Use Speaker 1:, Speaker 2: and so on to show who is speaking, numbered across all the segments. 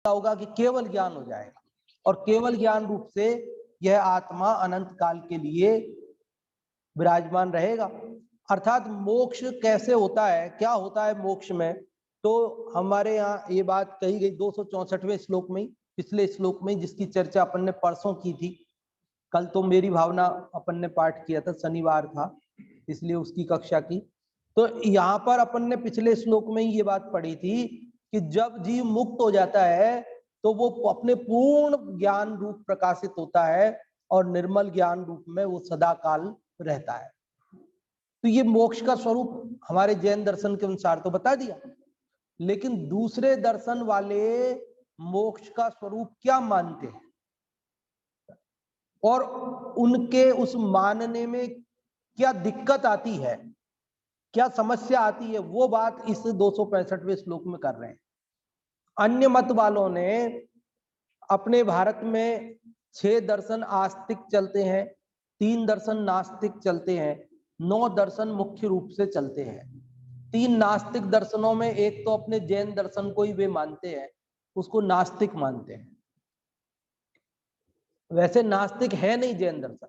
Speaker 1: होगा कि केवल ज्ञान हो जाएगा और केवल ज्ञान रूप से यह आत्मा अनंत काल के लिए विराजमान रहेगा। अर्थात मोक्ष कैसे होता है, क्या होता है मोक्ष में, तो हमारे यहाँ ये बात कही गई 264वें श्लोक में, पिछले श्लोक में, जिसकी चर्चा अपन ने परसों की थी। कल तो मेरी भावना अपन ने पाठ किया था, शनिवार था इसलिए उसकी कक्षा की। तो यहाँ पर अपन ने पिछले श्लोक में ये बात पढ़ी थी कि जब जीव मुक्त हो जाता है तो वो अपने पूर्ण ज्ञान रूप प्रकाशित होता है और निर्मल ज्ञान रूप में वो सदा काल रहता है। तो ये मोक्ष का स्वरूप हमारे जैन दर्शन के अनुसार तो बता दिया, लेकिन दूसरे दर्शन वाले मोक्ष का स्वरूप क्या मानते हैं और उनके उस मानने में क्या दिक्कत आती है, क्या समस्या आती है, वो बात इस 265वें श्लोक में कर रहे हैं। अन्य मत वालों ने अपने भारत में 6 दर्शन आस्तिक चलते हैं, 3 दर्शन नास्तिक चलते हैं, 9 दर्शन मुख्य रूप से चलते हैं। 3 नास्तिक दर्शनों में एक तो अपने जैन दर्शन को ही वे मानते हैं, उसको नास्तिक मानते हैं। वैसे नास्तिक है नहीं जैन दर्शन,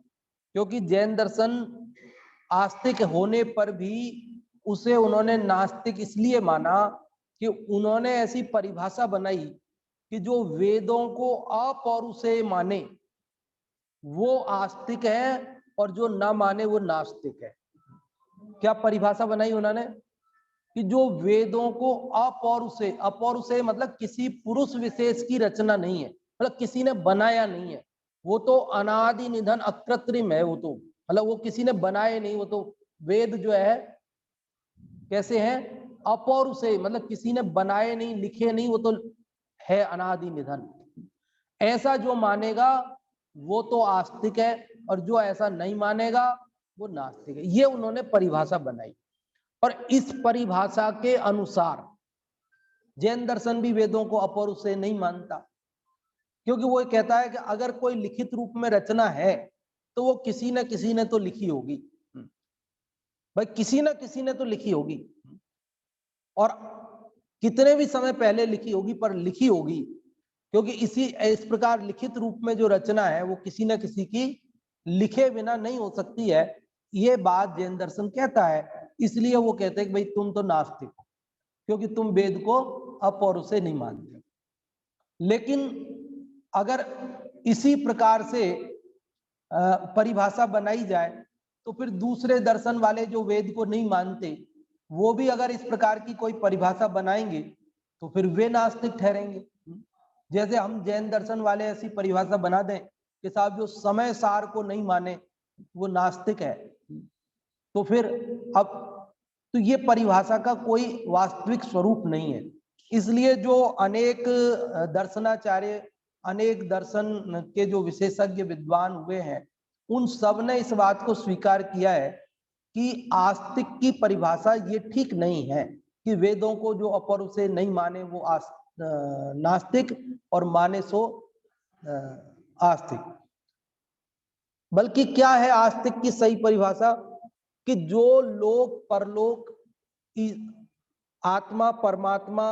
Speaker 1: क्योंकि जैन दर्शन आस्तिक होने पर भी उसे उन्होंने नास्तिक इसलिए माना कि उन्होंने ऐसी परिभाषा बनाई कि जो वेदों को अपौरुषेय माने वो आस्तिक है और जो ना माने वो नास्तिक है। क्या परिभाषा बनाई उन्होंने कि जो वेदों को अपौरुषेय, अपौरुषेय मतलब किसी पुरुष विशेष की रचना नहीं है, मतलब किसी ने बनाया नहीं है, वो तो अनादि निधन अकृत्रिम है, वो तो मतलब वो किसी ने बनाए नहीं, वो तो वेद जो है कैसे है, अपौरुषेय मतलब किसी ने बनाए नहीं, लिखे नहीं, वो तो है अनादि निधन। ऐसा जो मानेगा वो तो आस्तिक है और जो ऐसा नहीं मानेगा वो नास्तिक है। ये उन्होंने परिभाषा बनाई और इस परिभाषा के अनुसार जैन दर्शन भी वेदों को अपौरुषेय नहीं मानता, क्योंकि वो कहता है कि अगर कोई लिखित रूप में रचना है तो वो किसी न किसी ने तो लिखी होगी, भाई किसी न किसी ने तो लिखी होगी, और कितने भी समय पहले लिखी होगी पर लिखी होगी, क्योंकि इस प्रकार लिखित रूप में जो रचना है वो किसी न किसी की लिखे बिना नहीं हो सकती है। ये बात जैन दर्शन कहता है, इसलिए वो कहते हैं कि भाई तुम तो नास्तिक हो क्योंकि तुम वेद को अपौरुषेय नहीं मानते। लेकिन अगर इसी प्रकार से परिभाषा बनाई जाए तो फिर दूसरे दर्शन वाले जो वेद को नहीं मानते वो भी अगर इस प्रकार की कोई परिभाषा बनाएंगे तो फिर वे नास्तिक ठहरेंगे। जैसे हम जैन दर्शन वाले ऐसी परिभाषा बना दें कि साहब जो समय सार को नहीं माने वो नास्तिक है, तो फिर अब तो ये परिभाषा का कोई वास्तविक स्वरूप नहीं है। इसलिए जो अनेक दर्शनाचार्य, अनेक दर्शन के जो विशेषज्ञ विद्वान हुए हैं, उन सब ने इस बात को स्वीकार किया है कि आस्तिक की परिभाषा ये ठीक नहीं है कि वेदों को जो अपौरुषेय नहीं माने वो नास्तिक और माने सो आस्तिक। बल्कि क्या है आस्तिक की सही परिभाषा कि जो लोक परलोक की आत्मा परमात्मा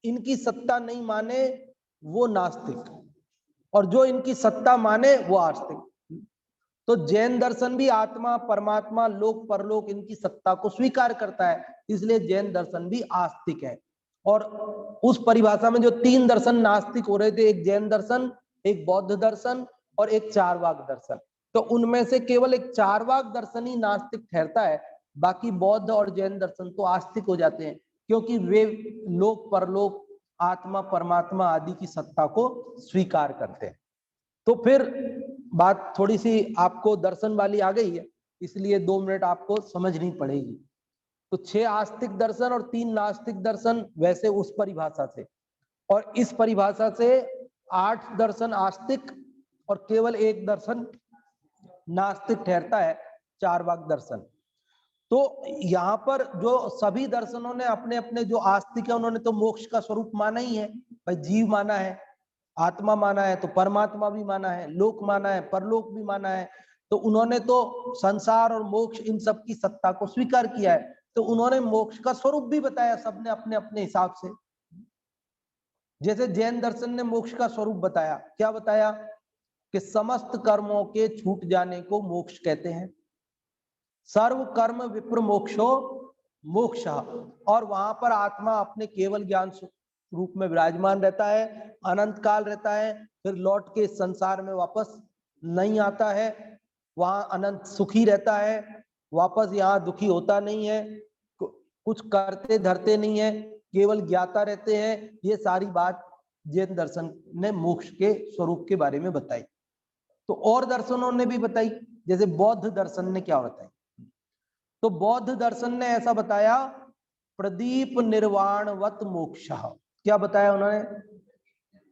Speaker 1: इनकी सत्ता नहीं माने वो नास्तिक, और जो इनकी सत्ता माने वो आस्तिक। तो जैन दर्शन भी आत्मा परमात्मा लोक परलोक इनकी सत्ता को स्वीकार करता है, इसलिए जैन दर्शन भी आस्तिक है। और उस परिभाषा में जो 3 दर्शन नास्तिक हो रहे थे, एक जैन दर्शन, एक बौद्ध दर्शन और एक चारवाक दर्शन, तो उनमें से केवल एक चारवाक दर्शन ही नास्तिक ठहरता है, बाकी बौद्ध और जैन दर्शन तो आस्तिक हो जाते हैं, क्योंकि वे लोक परलोक आत्मा परमात्मा आदि की सत्ता को स्वीकार करते हैं। तो फिर बात थोड़ी सी आपको दर्शन वाली आ गई है, इसलिए 2 मिनट आपको समझनी पड़ेगी। तो 6 आस्तिक दर्शन और 3 नास्तिक दर्शन वैसे उस परिभाषा से, और इस परिभाषा से 8 दर्शन आस्तिक और केवल 1 दर्शन नास्तिक ठहरता है, चारवाक दर्शन। तो यहाँ पर जो सभी दर्शनों ने अपने अपने जो आस्तिक है उन्होंने तो मोक्ष का स्वरूप माना ही है, भाई जीव माना है, आत्मा माना है, तो परमात्मा भी माना है, लोक माना है, परलोक भी माना है, तो उन्होंने तो संसार और मोक्ष इन सब की सत्ता को स्वीकार किया है, तो उन्होंने मोक्ष का स्वरूप भी बताया सबने अपने अपने हिसाब से। जैसे जैन दर्शन ने मोक्ष का स्वरूप बताया, क्या बताया कि समस्त कर्मों के छूट जाने को मोक्ष कहते हैं, सर्व कर्म विप्र मोक्षो मोक्ष, और वहां पर आत्मा अपने केवल ज्ञान रूप में विराजमान रहता है, अनंत काल रहता है, फिर लौट के इस संसार में वापस नहीं आता है, वहां अनंत सुखी रहता है, वापस यहाँ दुखी होता नहीं है, कुछ करते धरते नहीं है, केवल ज्ञाता रहते हैं। ये सारी बात जैन दर्शन ने मोक्ष के स्वरूप के बारे में बताई। तो और दर्शनों ने भी बताई, जैसे बौद्ध दर्शन ने क्या बताई, तो बौद्ध दर्शन ने ऐसा बताया प्रदीप निर्वाणवत मोक्ष। क्या बताया उन्होंने,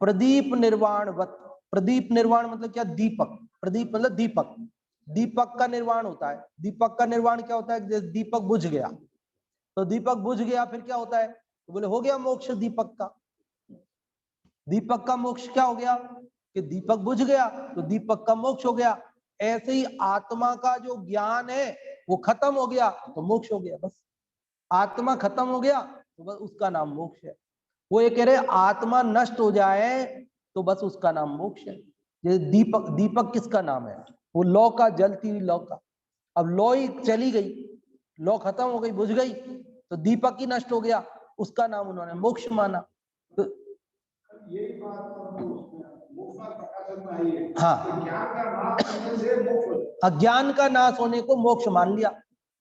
Speaker 1: प्रदीप निर्वाणवत। प्रदीप निर्वाण मतलब क्या, दीपक, प्रदीप मतलब दीपक, दीपक का निर्वाण होता है। दीपक का निर्वाण क्या होता है, जैसे दीपक बुझ गया, तो दीपक बुझ गया फिर क्या होता है, तो बोले हो गया मोक्ष दीपक का। दीपक का मोक्ष क्या हो गया कि दीपक बुझ गया तो दीपक का मोक्ष हो गया। ऐसे ही आत्मा का जो ज्ञान है वो खत्म हो गया तो मोक्ष हो गया। बस आत्मा खत्म हो गया तो बस उसका नाम मोक्ष है। वो ये कह रहे आत्मा नष्ट हो जाए तो बस उसका नाम मोक्ष है। जैसे दीपक, दीपक किसका नाम है, वो लौ का, जलती हुई लौ का। अब लौ ही चली गई, लौ खत्म हो गई, बुझ गई, तो दीपक ही नष्ट हो गया, उसका नाम उन्होंने मोक्ष माना। तो यही बात हाँ, अज्ञान का नाश होने को मोक्ष मान लिया।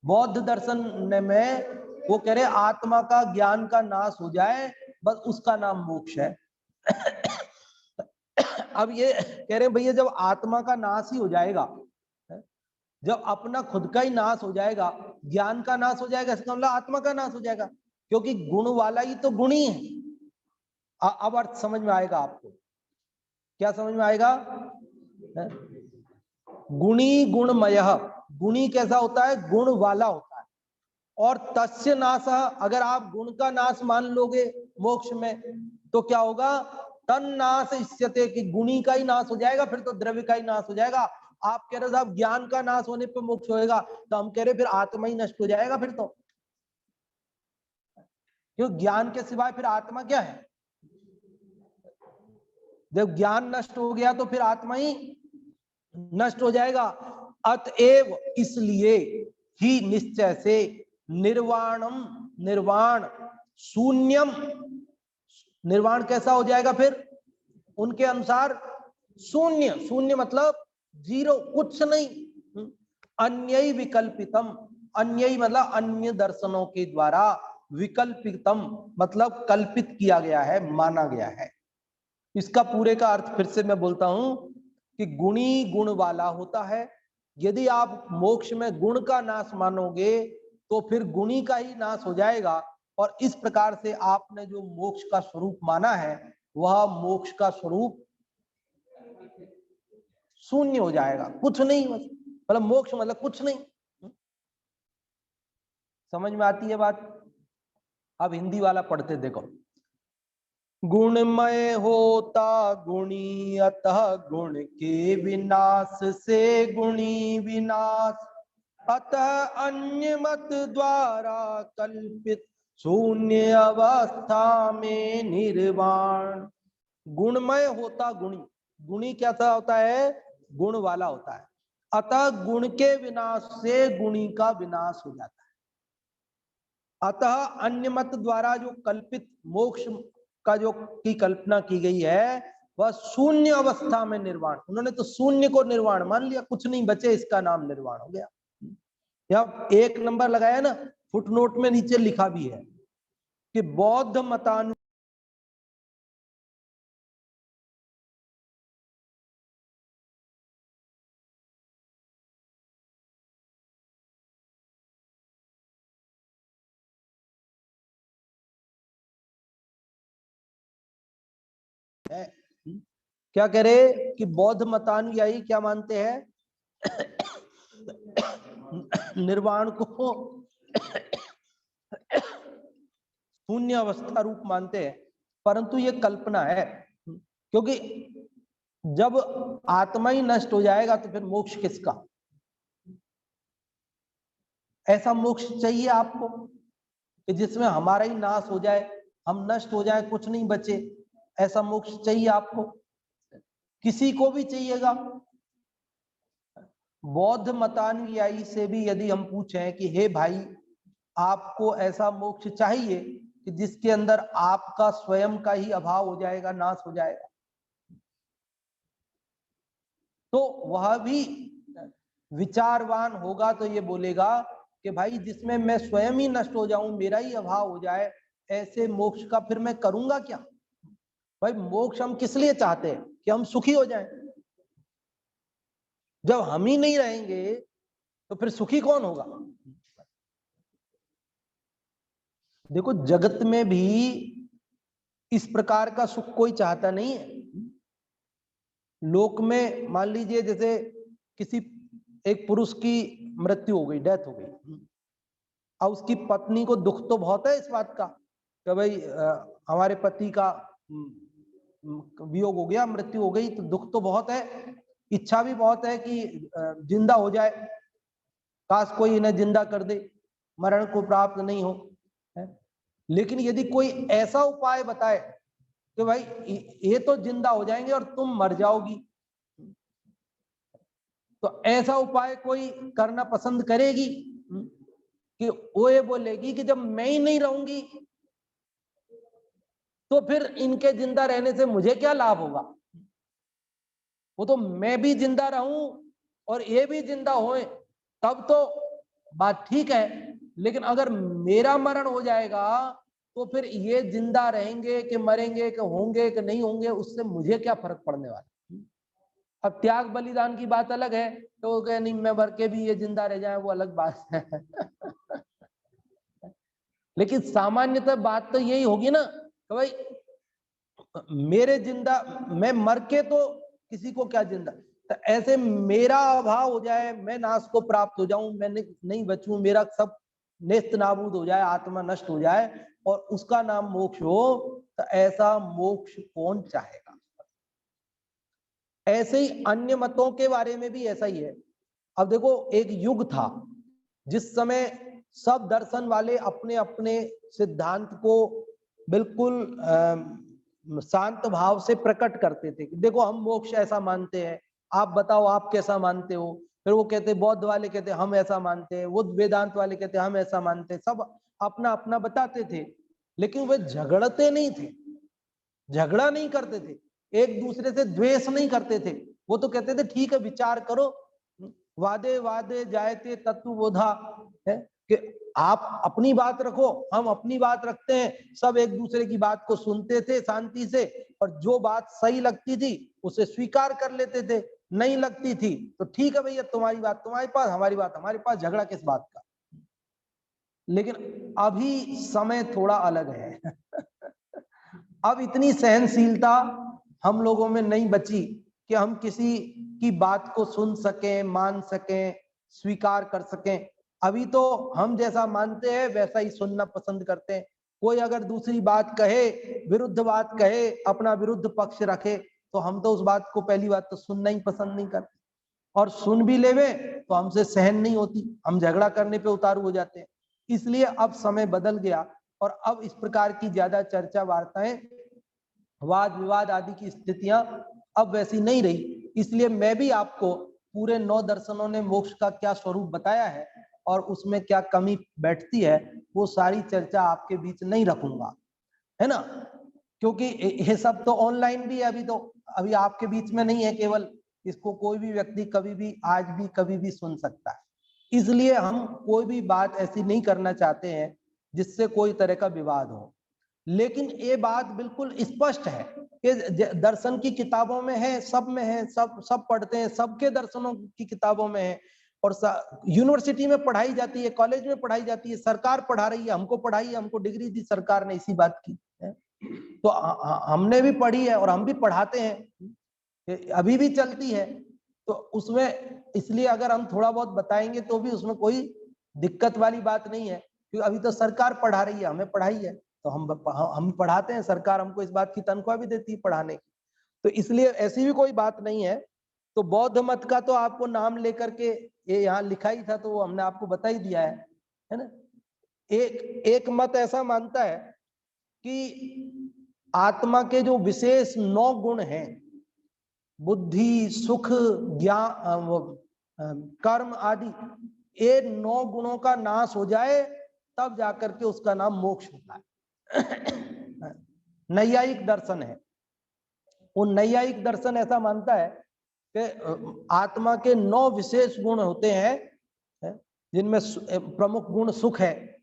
Speaker 1: बौद्ध दर्शन में वो कह रहे आत्मा का ज्ञान का नाश हो जाए बस उसका नाम मोक्ष है। अब ये कह रहे भैया जब आत्मा का नाश ही हो जाएगा, जब अपना खुद का ही नाश हो जाएगा, ज्ञान का नाश हो जाएगा, इसका मतलब आत्मा का नाश हो जाएगा, क्योंकि गुण वाला ही तो गुणी है। अब अर्थ समझ में आएगा आपको, क्या समझ में आएगा, गुणी गुणमय। गुणी कैसा होता है, गुण वाला होता है। और तस्य नाश, अगर आप गुण का नाश मान लोगे मोक्ष में तो क्या होगा, तन नाश इष्यते, कि गुणी का ही नाश हो जाएगा, फिर तो द्रव्य का ही नाश हो जाएगा। आप कह रहे साहब ज्ञान का नाश होने पर मोक्ष होएगा, तो हम कह रहे फिर आत्मा ही नष्ट हो जाएगा फिर तो, क्यों ज्ञान के सिवाय फिर आत्मा क्या है। जब ज्ञान नष्ट हो गया तो फिर आत्मा ही नष्ट हो जाएगा। अतएव इसलिए ही निश्चय से निर्वाणम, निर्वाण शून्यम, निर्वाण कैसा हो जाएगा फिर उनके अनुसार, शून्य, शून्य मतलब जीरो, कुछ नहीं। अन्य विकल्पितम, अन्य मतलब अन्य दर्शनों के द्वारा, विकल्पितम मतलब कल्पित किया गया है, माना गया है। इसका पूरे का अर्थ फिर से मैं बोलता हूं कि गुणी गुण वाला होता है। यदि आप मोक्ष में गुण का नाश मानोगे तो फिर गुणी का ही नाश हो जाएगा, और इस प्रकार से आपने जो मोक्ष का स्वरूप माना है वह मोक्ष का स्वरूप शून्य हो जाएगा, कुछ नहीं, मतलब मोक्ष मतलब कुछ नहीं। समझ में आती है बात। अब हिंदी वाला पढ़ते देखो, गुणमय होता गुणी, अतः गुण के विनाश से गुणी विनाश, अतः अन्य मत द्वारा कल्पित शून्य अवस्था में निर्वाण। गुणमय होता गुणी, गुणी कैसा होता है, गुण वाला होता है, अतः गुण के विनाश से गुणी का विनाश हो जाता है। अतः अन्य मत द्वारा जो कल्पित मोक्ष का जो की कल्पना की गई है वह शून्य अवस्था में निर्वाण, उन्होंने तो शून्य को निर्वाण मान लिया, कुछ नहीं बचे, इसका नाम निर्वाण हो गया। यहाँ एक नंबर लगाया ना, फुटनोट में नीचे लिखा भी है कि बौद्ध मतानु है। क्या कह रहे कि बौद्ध मतानुयायी क्या मानते हैं, निर्वाण को शून्य अवस्था रूप मानते हैं, परंतु ये कल्पना है, क्योंकि जब आत्मा ही नष्ट हो जाएगा तो फिर मोक्ष किसका। ऐसा मोक्ष चाहिए आपको कि जिसमें हमारा ही नाश हो जाए, हम नष्ट हो जाए, कुछ नहीं बचे, ऐसा मोक्ष चाहिए आपको? किसी को भी चाहिएगा? बौद्ध मतानुयायी से भी यदि हम पूछें कि हे भाई, आपको ऐसा मोक्ष चाहिए कि जिसके अंदर आपका स्वयं का ही अभाव हो जाएगा, नाश हो जाएगा, तो वह भी विचारवान होगा तो ये बोलेगा कि भाई जिसमें मैं स्वयं ही नष्ट हो जाऊं, मेरा ही अभाव हो जाए, ऐसे मोक्ष का फिर मैं करूंगा क्या? भाई मोक्ष हम किस लिए चाहते हैं? कि हम सुखी हो जाएं। जब हम ही नहीं रहेंगे तो फिर सुखी कौन होगा? देखो, जगत में भी इस प्रकार का सुख कोई चाहता नहीं है। लोक में मान लीजिए जैसे किसी एक पुरुष की मृत्यु हो गई, डेथ हो गई, अब उसकी पत्नी को दुख तो बहुत है इस बात का कि भाई हमारे पति का वियोग हो गया, मृत्यु हो गई, तो दुख तो बहुत है, इच्छा भी बहुत है कि जिंदा हो जाए, काश कोई इन्हें जिंदा कर दे, मरण को प्राप्त नहीं हो है? लेकिन यदि कोई ऐसा उपाय बताए कि भाई ये तो जिंदा हो जाएंगे और तुम मर जाओगी, तो ऐसा उपाय कोई करना पसंद करेगी? कि वो ये बोलेगी कि जब मैं ही नहीं रहूंगी तो फिर इनके जिंदा रहने से मुझे क्या लाभ होगा? वो तो मैं भी जिंदा रहूं और ये भी जिंदा होए तब तो बात ठीक है, लेकिन अगर मेरा मरण हो जाएगा तो फिर ये जिंदा रहेंगे कि मरेंगे कि होंगे कि नहीं होंगे, उससे मुझे क्या फर्क पड़ने वाला? अब त्याग बलिदान की बात अलग है, तो वो कहे नहीं मैं मर के भी ये जिंदा रह जाए, वो अलग बात है। लेकिन सामान्यतः बात तो यही होगी ना कि भाई मेरे जिंदा, मैं मर के तो किसी को क्या जिंदा, तो ऐसे मेरा अभाव हो जाए, मैं नाश को प्राप्त हो जाऊं, मैं नहीं बचूं, मेरा सब नेस्त नाबूद हो जाए, आत्मा नष्ट हो जाए और उसका नाम मोक्ष हो, तो ऐसा मोक्ष कौन चाहेगा? ऐसे ही अन्य मतों के बारे में भी ऐसा ही है। अब देखो, एक युग था जिस समय सब दर्शन वाले अपने अपने सिद्धांत को बिल्कुल शांत भाव से प्रकट करते थे कि देखो हम मोक्ष ऐसा मानते हैं, आप बताओ आप कैसा मानते हो? फिर वो कहते, बौद्ध वाले कहते हम ऐसा मानते हैं, वो वेदांत वाले कहते हम ऐसा मानते हैं, सब अपना अपना बताते थे, लेकिन वे झगड़ते नहीं थे, झगड़ा नहीं करते थे, एक दूसरे से द्वेष नहीं करते थे। वो तो कहते थे ठीक है विचार करो, वादे वादे जायते तत्वबोधा, है कि आप अपनी बात रखो, हम अपनी बात रखते हैं, सब एक दूसरे की बात को सुनते थे शांति से, और जो बात सही लगती थी उसे स्वीकार कर लेते थे, नहीं लगती थी तो ठीक है भैया, तुम्हारी बात तुम्हारे पास, हमारी बात हमारे पास, झगड़ा किस बात का? लेकिन अभी समय थोड़ा अलग है। अब इतनी सहनशीलता हम लोगों में नहीं बची कि हम किसी की बात को सुन सकें, मान सकें, स्वीकार कर सकें। अभी तो हम जैसा मानते हैं वैसा ही सुनना पसंद करते हैं। कोई अगर दूसरी बात कहे, विरुद्ध बात कहे, अपना विरुद्ध पक्ष रखे, तो हम तो उस बात को पहली बात तो सुनना ही पसंद नहीं करते, और सुन भी लेवे तो हमसे सहन नहीं होती, हम झगड़ा करने पे उतारू हो जाते हैं। इसलिए अब समय बदल गया और अब इस प्रकार की ज्यादा चर्चा वार्ताएं, वाद विवाद आदि की स्थितियां अब वैसी नहीं रही। इसलिए मैं भी आपको पूरे 9 दर्शनों ने मोक्ष का क्या स्वरूप बताया है और उसमें क्या कमी बैठती है, वो सारी चर्चा आपके बीच नहीं रखूंगा, है ना? क्योंकि ये सब तो ऑनलाइन भी है, अभी तो अभी आपके बीच में नहीं है केवल, इसको कोई भी व्यक्ति कभी भी, आज भी, कभी भी सुन सकता है। इसलिए हम कोई भी बात ऐसी नहीं करना चाहते हैं जिससे कोई तरह का विवाद हो। लेकिन ये बात बिल्कुल स्पष्ट है कि दर्शन की किताबों में है, सब में है, सब पढ़ते हैं, सबके दर्शनों की किताबों में है, और यूनिवर्सिटी में पढ़ाई जाती है, कॉलेज में पढ़ाई जाती है, सरकार पढ़ा रही है, हमको पढ़ाई है, हमको डिग्री दी सरकार ने इसी बात की है। तो हमने भी पढ़ी है और हम भी पढ़ाते हैं, अभी भी चलती है। तो उसमें इसलिए अगर हम थोड़ा बहुत बताएंगे तो भी उसमें कोई दिक्कत वाली बात नहीं है, क्योंकि अभी तो सरकार पढ़ा रही है, हमें पढ़ाई है, तो हम पढ़ाते हैं, सरकार हमको इस बात की तनख्वाह भी देती है पढ़ाने की, तो इसलिए ऐसी भी कोई बात नहीं है। तो बौद्ध मत का तो आपको नाम लेकर के ये यहाँ लिखा ही था, तो वो हमने आपको बता ही दिया है ना? एक एक मत ऐसा मानता है कि आत्मा के जो विशेष 9 गुण हैं, बुद्धि, सुख, ज्ञान, कर्म आदि, ये 9 गुणों का नाश हो जाए तब जाकर के उसका नाम मोक्ष होता है। नैयायिक दर्शन है, वो नैयायिक दर्शन ऐसा मानता है कि आत्मा के 9 विशेष गुण होते हैं, जिनमें प्रमुख गुण सुख है,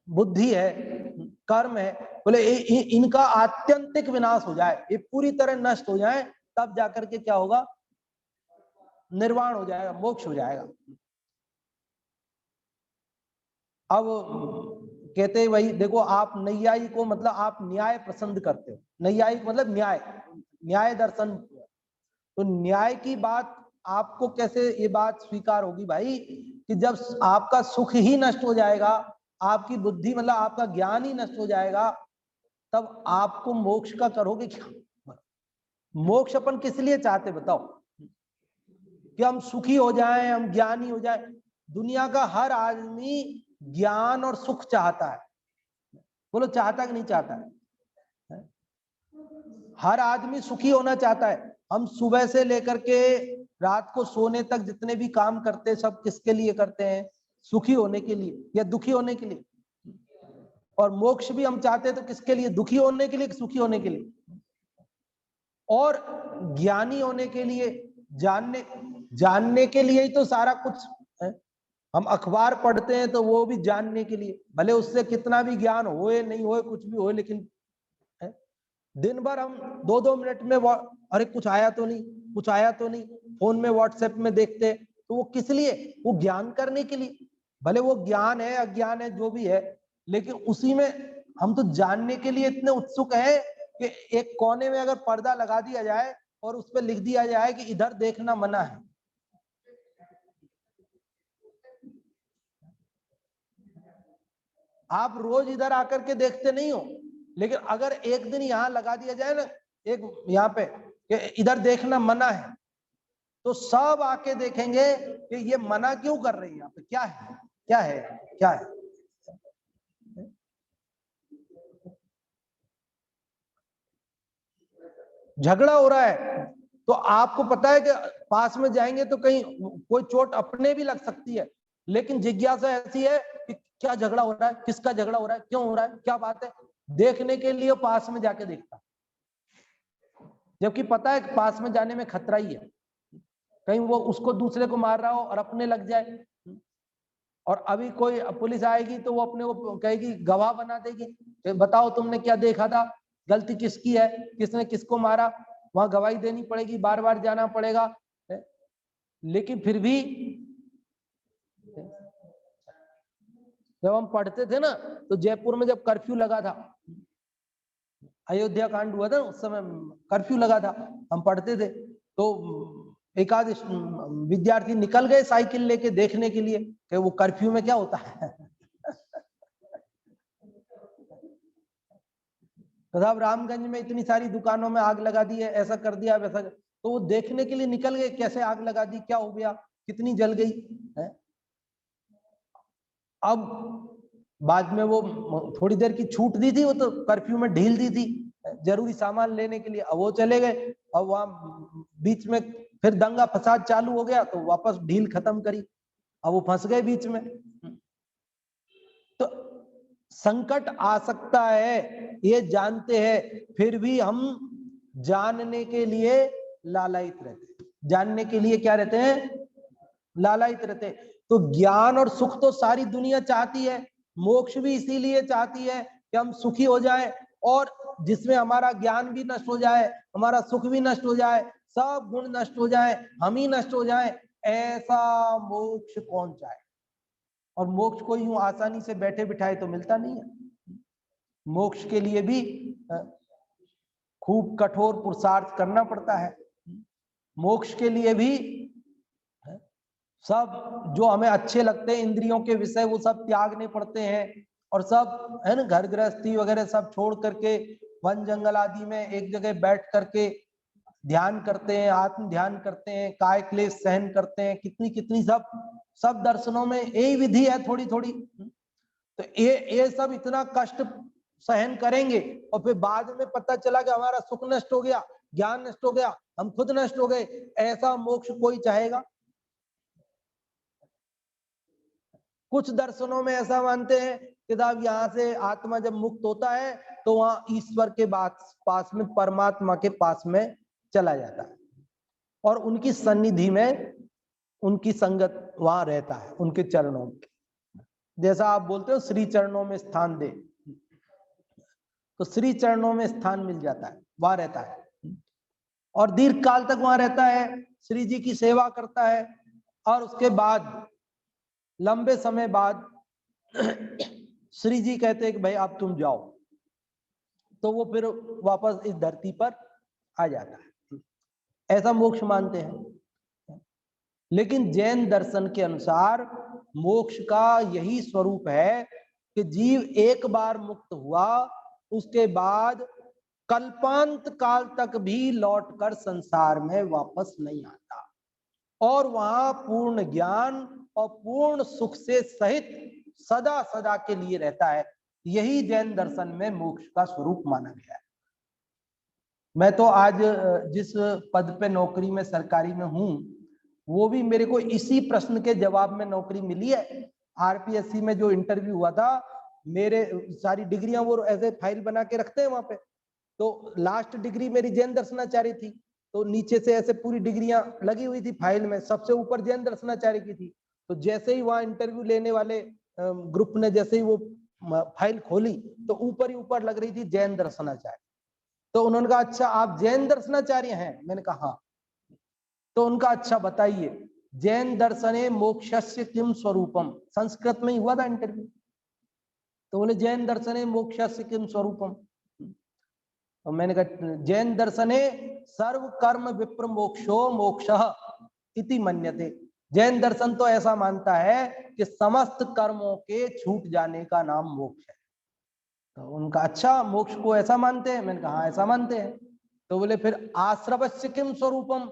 Speaker 1: बुद्धि है, कर्म है। बोले इनका आत्यंतिक विनाश हो जाए, ये पूरी तरह नष्ट हो जाए, तब जाकर के क्या होगा, निर्वाण हो जाएगा, मोक्ष हो जाएगा। अब कहते वही देखो, आप नैयायी को मतलब आप न्याय पसंद करते हो, नैयायिक मतलब न्याय दर्शन। तो न्याय की बात आपको कैसे ये बात स्वीकार होगी भाई, कि जब आपका सुख ही नष्ट हो जाएगा, आपकी बुद्धि मतलब आपका ज्ञान ही नष्ट हो जाएगा, तब आपको मोक्ष का करोगे क्या? मोक्ष अपन किस लिए चाहते बताओ? कि हम सुखी हो जाएं, हम ज्ञानी हो जाएं। दुनिया का हर आदमी ज्ञान और सुख चाहता है, बोलो चाहता कि नहीं चाहता है? हर आदमी सुखी होना चाहता है। हम सुबह से लेकर के रात को सोने तक जितने भी काम करते हैं, सब किसके लिए करते हैं? सुखी होने के लिए या दुखी होने के लिए? और मोक्ष भी हम चाहते हैं तो किसके लिए? दुखी होने के लिए, सुखी होने के लिए? और ज्ञानी होने के लिए, जानने के लिए ही तो सारा कुछ है। हम अखबार पढ़ते हैं तो वो भी जानने के लिए, भले उससे कितना भी ज्ञान होए नहीं होए, कुछ भी होए, लेकिन दिन भर हम 2-2 मिनट में अरे कुछ आया तो नहीं, कुछ आया तो नहीं, फोन में व्हाट्सएप में देखते, तो वो किस लिए? वो ज्ञान करने के लिए। भले वो ज्ञान है, अज्ञान है, जो भी है, लेकिन उसी में हम तो जानने के लिए इतने उत्सुक हैं कि एक कोने में अगर पर्दा लगा दिया जाए और उस पर लिख दिया जाए कि इधर देखना मना है, आप रोज इधर आकर के देखते नहीं हो, लेकिन अगर एक दिन यहाँ लगा दिया जाए ना, एक यहाँ पे इधर देखना मना है, तो सब आके देखेंगे कि ये मना क्यों कर रही है, यहाँ पे क्या है, क्या है, क्या है। झगड़ा हो रहा है तो आपको पता है कि पास में जाएंगे तो कहीं कोई चोट अपने भी लग सकती है, लेकिन जिज्ञासा ऐसी है कि क्या झगड़ा हो रहा है, किसका झगड़ा हो रहा है, क्यों हो रहा है, क्या बात है, देखने के लिए पास में जाके देखता, जबकि पता है कि पास में जाने में खतरा ही है, कहीं वो उसको दूसरे को मार रहा हो और अपने लग जाए। और अभी कोई पुलिस आएगी तो वो अपने को कहेगी, गवाह बना देगी, बताओ तुमने क्या देखा था, गलती किसकी है, किसने किसको मारा, वहां गवाही देनी पड़ेगी, बार बार जाना पड़ेगा। लेकिन फिर भी जब हम पढ़ते थे ना, तो जयपुर में जब कर्फ्यू लगा था, अयोध्या कांड हुआ था, उस समय कर्फ्यू लगा था, हम पढ़ते थे, तो एक आध विद्यार्थी निकल गए साइकिल लेके देखने के लिए कि वो कर्फ्यू में क्या होता है। तो साहब रामगंज में इतनी सारी दुकानों में आग लगा दी है, ऐसा कर दिया, वैसा, तो वो देखने के लिए निकल गए, कैसे आग लगा दी, क्या हो गया, कितनी जल गई है। अब बाद में वो थोड़ी देर की छूट दी थी, वो तो कर्फ्यू में ढील दी थी जरूरी सामान लेने के लिए, अब वो चले गए, अब वहां बीच में फिर दंगा फसाद चालू हो गया, तो वापस ढील खत्म करी, अब वो फंस गए बीच में। तो संकट आ सकता है ये जानते हैं, फिर भी हम जानने के लिए लालायित रहते, जानने के लिए क्या रहते हैं? लालायित रहते। तो ज्ञान और सुख तो सारी दुनिया चाहती है, मोक्ष भी इसीलिए चाहती है कि हम सुखी हो जाए, और जिसमें हमारा ज्ञान भी नष्ट हो जाए, हमारा सुख भी नष्ट हो जाए, सब गुण नष्ट हो जाए, हम ही नष्ट हो जाए, ऐसा मोक्ष कौन चाहे? और मोक्ष को यूं आसानी से बैठे बिठाए तो मिलता नहीं है। मोक्ष के लिए भी खूब कठोर पुरुषार्थ करना पड़ता है। मोक्ष के लिए भी सब जो हमें अच्छे लगते हैं इंद्रियों के विषय, वो सब त्यागने पड़ते हैं, और सब है ना, घर गृहस्थी वगैरह सब छोड़ करके वन जंगल आदि में एक जगह बैठ करके ध्यान करते हैं, आत्म ध्यान करते हैं, काय क्लेश सहन करते हैं, कितनी कितनी सब दर्शनों में यही विधि है थोड़ी थोड़ी। तो ये सब इतना कष्ट सहन करेंगे और फिर बाद में पता चला कि हमारा सुख नष्ट हो गया, ज्ञान नष्ट हो गया, हम खुद नष्ट हो गए, ऐसा मोक्ष कोई चाहेगा? कुछ दर्शनों में ऐसा मानते हैं कि साहब यहाँ से आत्मा जब मुक्त होता है तो वहां ईश्वर के पास में, परमात्मा के पास में चला जाता है और उनकी सन्निधि में उनकी संगत वहां रहता है, उनके चरणों में। जैसा आप बोलते हो श्री चरणों में स्थान दे, तो श्री चरणों में स्थान मिल जाता है, वहां रहता है और दीर्घ काल तक वहां रहता है, श्री जी की सेवा करता है और उसके बाद लंबे समय बाद श्री जी कहते हैं कि भाई अब तुम जाओ, तो वो फिर वापस इस धरती पर आ जाता है। ऐसा मोक्ष मानते हैं। लेकिन जैन दर्शन के अनुसार मोक्ष का यही स्वरूप है कि जीव एक बार मुक्त हुआ, उसके बाद कल्पांत काल तक भी लौटकर संसार में वापस नहीं आता और वहां पूर्ण ज्ञान और पूर्ण सुख से सहित सदा सदा के लिए रहता है। यही जैन दर्शन में मोक्ष का स्वरूप माना गया है। मैं तो आज जिस पद पे नौकरी में सरकारी में हूं, वो भी मेरे को इसी प्रश्न के जवाब में नौकरी मिली है। आरपीएससी में जो इंटरव्यू हुआ था, मेरे सारी डिग्रियां वो ऐसे फाइल बना के रखते हैं वहां पे, तो लास्ट डिग्री मेरी जैन दर्शनाचार्य थी, तो नीचे से ऐसे पूरी डिग्रियां लगी हुई थी फाइल में, सबसे ऊपर जैन दर्शनाचार्य की थी। तो जैसे ही वहां इंटरव्यू लेने वाले ग्रुप ने जैसे ही वो फाइल खोली तो ऊपर ही ऊपर लग रही थी जैन दर्शनाचार्य। तो उन्होंने कहा अच्छा आप जैन दर्शनाचार्य हैं? मैंने कहा हाँ। तो उनका अच्छा बताइए, जैन दर्शने मोक्षस्य किम स्वरूपम, संस्कृत में ही हुआ था इंटरव्यू। तो बोले जैन दर्शने मोक्षस्य किम स्वरूपम। तो मैंने कहा जैन दर्शने सर्व कर्म विप्र मोक्षो मोक्षः इति मन्यते। जैन दर्शन तो ऐसा मानता है कि समस्त कर्मों के छूट जाने का नाम मोक्ष है। तो उनका अच्छा मोक्ष को ऐसा मानते हैं? मैंने कहा हाँ ऐसा मानते हैं। तो बोले फिर आश्रवस्य किम स्वरूपम,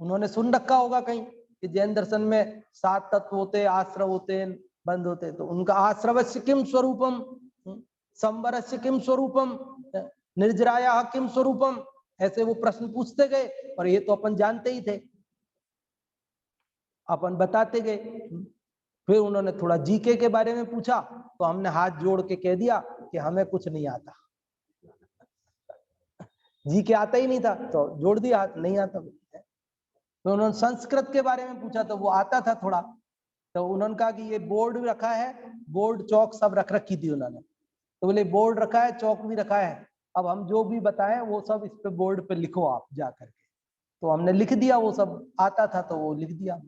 Speaker 1: उन्होंने सुन रखा होगा कहीं कि जैन दर्शन में 7 तत्व होते, आश्रव होते, बंद होते। तो उनका आश्रवस्य किम स्वरूपम, संवरस्य किम स्वरूपम, निर्जराया किम स्वरूपम, ऐसे वो प्रश्न पूछते गए और ये तो अपन जानते ही थे, अपन बताते गए। फिर उन्होंने थोड़ा जीके के बारे में पूछा तो हमने हाथ जोड़ के कह दिया कि हमें कुछ नहीं आता, जीके आता ही नहीं था, तो जोड़ दिया हाथ, नहीं आता। तो उन्होंने संस्कृत के बारे में पूछा तो वो आता था थोड़ा, तो उन्होंने कहा कि ये बोर्ड भी रखा है, बोर्ड चौक सब रख रखी थी उन्होंने। तो बोले बोर्ड रखा है, चौक भी रखा है, अब हम जो भी बताएं वो सब इस पे बोर्ड पे लिखो आप जा करके। तो हमने लिख दिया, वो सब आता था तो वो लिख दिया।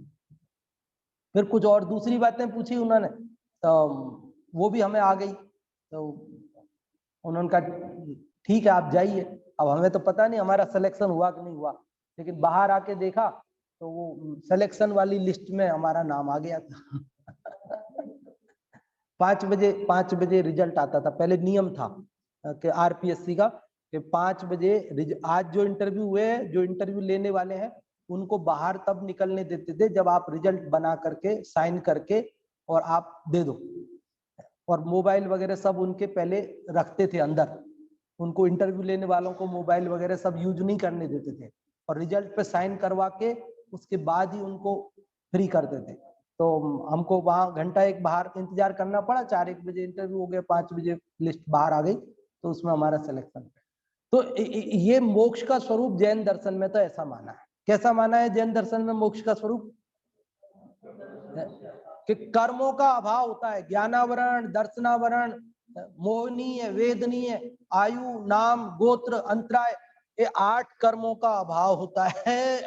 Speaker 1: फिर कुछ और दूसरी बातें पूछी उन्होंने तो वो भी हमें आ गई। तो उन्होंने कहा ठीक है आप जाइए। अब हमें तो पता नहीं हमारा सिलेक्शन हुआ कि नहीं हुआ, लेकिन बाहर आके देखा तो वो सिलेक्शन वाली लिस्ट में हमारा नाम आ गया था। 5 बजे रिजल्ट आता था, पहले नियम था कि आरपीएससी का कि 5 बजे, आज जो इंटरव्यू हुए, जो इंटरव्यू लेने वाले हैं उनको बाहर तब निकलने देते थे जब आप रिजल्ट बना करके साइन करके और आप दे दो, और मोबाइल वगैरह सब उनके पहले रखते थे अंदर। उनको इंटरव्यू लेने वालों को मोबाइल वगैरह सब यूज नहीं करने देते थे और रिजल्ट पे साइन करवा के उसके बाद ही उनको फ्री करते थे। तो हमको वहां घंटा एक बाहर इंतजार करना पड़ा, 4-1 बजे इंटरव्यू हो गया, 5 बजे लिस्ट बाहर आ गई, तो उसमें हमारा सिलेक्शन। तो ये मोक्ष का स्वरूप जैन दर्शन में तो ऐसा माना है। कैसा माना है जैन दर्शन में मोक्ष का स्वरूप? कि कर्मों का अभाव होता है, ज्ञानावरण, दर्शनावरण, मोहनीय, वेदनीय, आयु, नाम, गोत्र, अंतराय, ये 8 कर्मों का अभाव होता है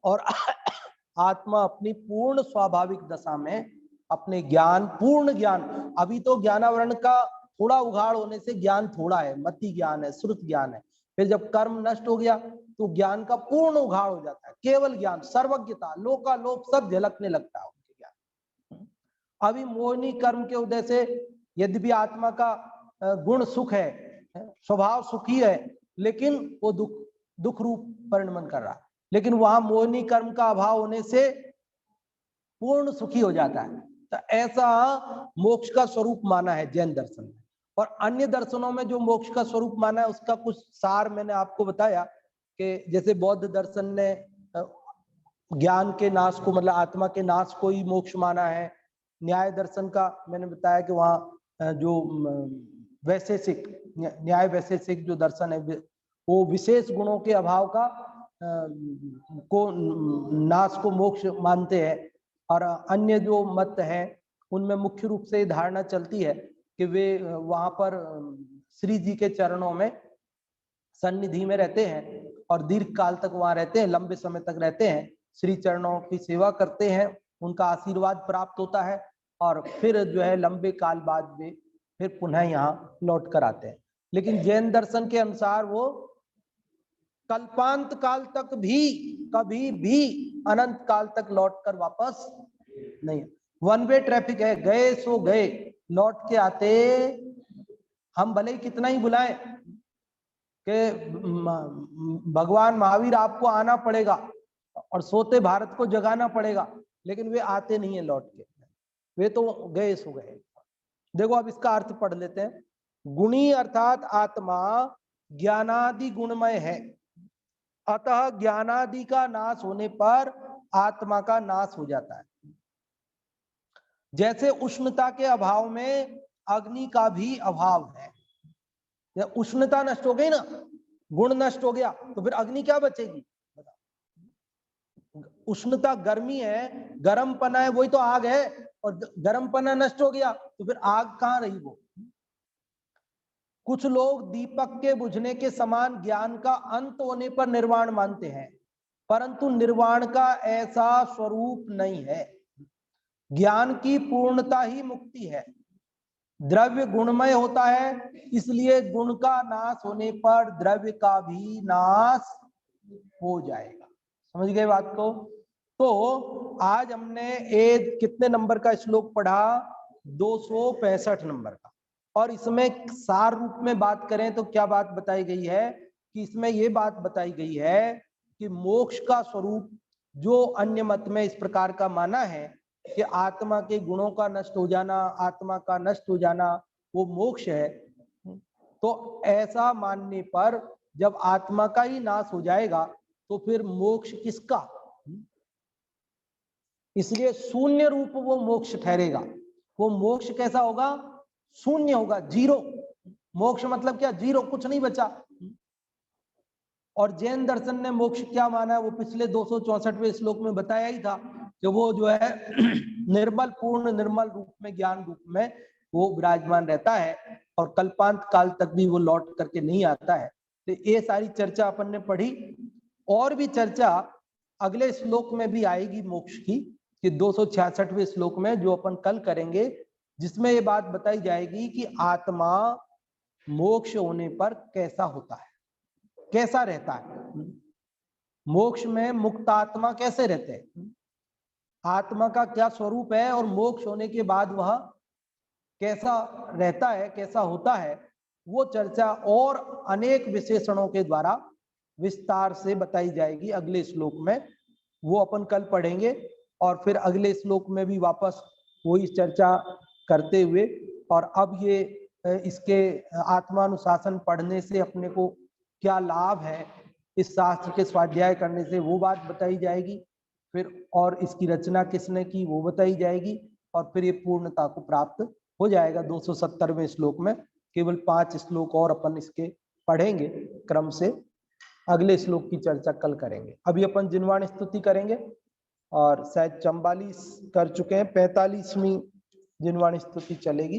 Speaker 1: और आत्मा अपनी पूर्ण स्वाभाविक दशा में अपने ज्ञान, पूर्ण ज्ञान, अभी तो ज्ञानावरण का थोड़ा उघाड़ होने से ज्ञान थोड़ा है, मति ज्ञान है, श्रुत ज्ञान है। फिर जब कर्म नष्ट हो गया तो ज्ञान का पूर्ण उघाड़ हो जाता है, केवल ज्ञान, सर्वज्ञता, लोकालोक सब झलकने लगता है उनके ज्ञान। अभी मोहिनी कर्म के उदय से यद्यपि आत्मा का गुण सुख है, स्वभाव सुखी है, लेकिन वो दुख रूप परिणमन कर रहा है। लेकिन वहां मोहिनी कर्म का अभाव होने से पूर्ण सुखी हो जाता है। तो ऐसा मोक्ष का स्वरूप माना है जैन दर्शन में। और अन्य दर्शनों में जो मोक्ष का स्वरूप माना है उसका कुछ सार मैंने आपको बताया कि जैसे बौद्ध दर्शन ने ज्ञान के नाश को, मतलब आत्मा के नाश को ही मोक्ष माना है। न्याय दर्शन का मैंने बताया कि वहाँ जो वैशेषिक न्याय वैशेषिक जो दर्शन है वो विशेष गुणों के अभाव का को नाश को मोक्ष मानते हैं। और अन्य जो मत हैं उनमें मुख्य रूप से धारणा चलती है कि वे वहां पर श्री जी के चरणों में सन्निधि में रहते हैं और दीर्घ काल तक वहां रहते हैं, लंबे समय तक रहते हैं, श्री चरणों की सेवा करते हैं, उनका आशीर्वाद प्राप्त होता है और फिर जो है लंबे काल बाद वे फिर पुनः यहाँ लौट कर आते हैं। लेकिन जैन दर्शन के अनुसार वो कल्पांत काल तक भी कभी भी अनंत काल तक लौट कर वापस नहीं, वन वे ट्रैफिक है, गए सो गए, लौट के आते हम भले ही कितना ही बुलाएं कि भगवान महावीर आपको आना पड़ेगा और सोते भारत को जगाना पड़ेगा, लेकिन वे आते नहीं है लौट के, वे तो गए सो गए। देखो अब इसका अर्थ पढ़ लेते हैं। गुणी अर्थात आत्मा ज्ञानादि गुणमय है, अतः ज्ञानादि का नाश होने पर आत्मा का नाश हो जाता है। जैसे उष्णता के अभाव में अग्नि का भी अभाव है। उष्णता नष्ट हो गई ना, गुण नष्ट हो गया, तो फिर अग्नि क्या बचेगी? उष्णता गर्मी है, गर्मपना है, वही तो आग है, और गर्मपना नष्ट हो गया तो फिर आग कहाँ रही वो? कुछ लोग दीपक के बुझने के समान ज्ञान का अंत होने पर निर्वाण मानते हैं, परंतु निर्वाण का ऐसा स्वरूप नहीं है। ज्ञान की पूर्णता ही मुक्ति है। द्रव्य गुणमय होता है, इसलिए गुण का नाश होने पर द्रव्य का भी नाश हो जाएगा। समझ गए बात को? तो आज हमने कितने नंबर का श्लोक पढ़ा? 265 नंबर का। और इसमें सार रूप में बात करें तो क्या बात बताई गई है कि इसमें यह बात बताई गई है कि मोक्ष का स्वरूप जो अन्य मत में इस प्रकार का माना है कि आत्मा के गुणों का नष्ट हो जाना, आत्मा का नष्ट हो जाना वो मोक्ष है, तो ऐसा मानने पर जब आत्मा का ही नाश हो जाएगा तो फिर मोक्ष किसका? इसलिए शून्य रूप वो मोक्ष ठहरेगा। वो मोक्ष कैसा होगा? शून्य होगा, जीरो। मोक्ष मतलब क्या? जीरो, कुछ नहीं बचा। और जैन दर्शन ने मोक्ष क्या माना है वो पिछले 264वें श्लोक में बताया ही था कि वो जो है निर्मल पूर्ण निर्मल रूप में, ज्ञान रूप में वो विराजमान रहता है और कल्पांत काल तक भी वो लौट करके नहीं आता है। तो ये सारी चर्चा अपन ने पढ़ी। और भी चर्चा अगले श्लोक में भी आएगी मोक्ष की, कि 266वें श्लोक में जो अपन कल करेंगे, जिसमें ये बात बताई जाएगी कि आत्मा मोक्ष होने पर कैसा होता है, कैसा रहता है। मोक्ष में मुक्त आत्मा कैसे रहते हैं, आत्मा का क्या स्वरूप है और मोक्ष होने के बाद वह कैसा रहता है, कैसा होता है, वो चर्चा और अनेक विशेषणों के द्वारा विस्तार से बताई जाएगी अगले श्लोक में। वो अपन कल पढ़ेंगे और फिर अगले श्लोक में भी वापस वही चर्चा करते हुए, और अब ये इसके आत्मानुशासन पढ़ने से अपने को क्या लाभ है, इस शास्त्र के स्वाध्याय करने से वो बात बताई जाएगी। फिर और इसकी रचना किसने की वो बताई जाएगी, और फिर ये पूर्णता को प्राप्त हो जाएगा 270वें श्लोक में। केवल 5 श्लोक और अपन इसके पढ़ेंगे क्रम से, अगले श्लोक की चर्चा कल करेंगे। अभी अपन जिनवाणी स्तुति करेंगे और शायद 44 कर चुके हैं, 45वीं जिनवाणी स्तुति चलेगी।